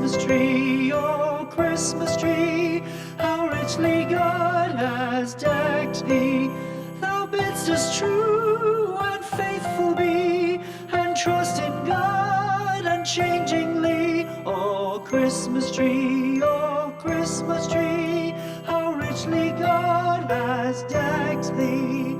Christmas tree, oh Christmas tree, how richly God has decked thee. Thou bidst us true and faithful be, and trust in God unchangingly. Oh Christmas tree, how richly God has decked thee.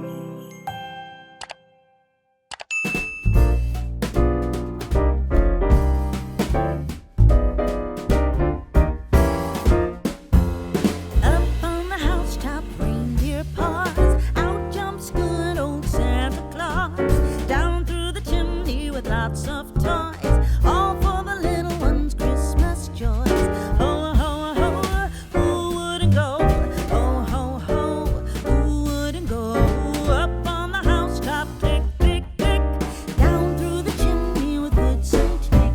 Lots of toys, all for the little ones' Christmas joys. Ho, ho, ho, who wouldn't go? Ho, ho, ho, who wouldn't go? Up on the housetop, click, click, click, down through the chimney with good Saint Nick.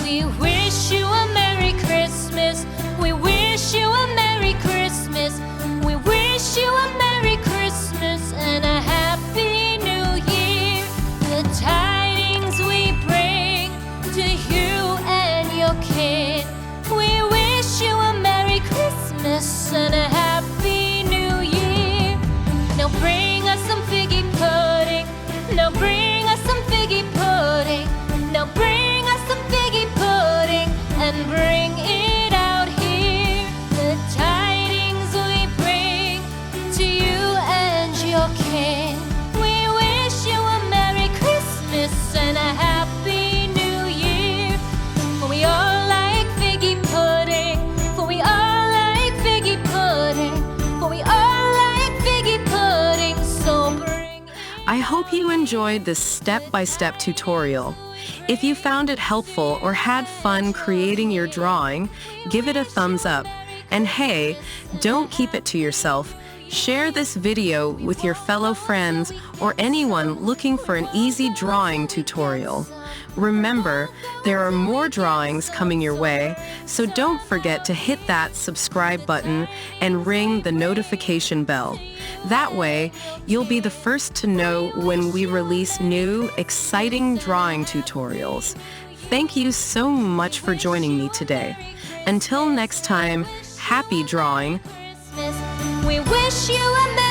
We wish you a Merry Christmas. We wish you a Merry Christmas. We wish you a Merry Christmas and a Happy New Year. The tidings we bring to you and your kin. We wish you a Merry Christmas and a Happy New Year. Now bring us some figgy pudding. Now bring us some figgy pudding. Now bring us some figgy pudding and bring it out here. The tidings we bring to you and your kin. We wish you a Merry Christmas and a Happy New Year. For we all like figgy pudding. For we all like figgy pudding. For we all like figgy pudding. So bring it. I hope you enjoyed this step-by-step tutorial. If you found it helpful or had fun creating your drawing, give it a thumbs up. And hey, don't keep it to yourself. Share this video with your fellow friends or anyone looking for an easy drawing tutorial. Remember, there are more drawings coming your way, so don't forget to hit that subscribe button and ring the notification bell. That way, you'll be the first to know when we release new, exciting drawing tutorials. Thank you so much for joining me today. Until next time, happy drawing! We wish you a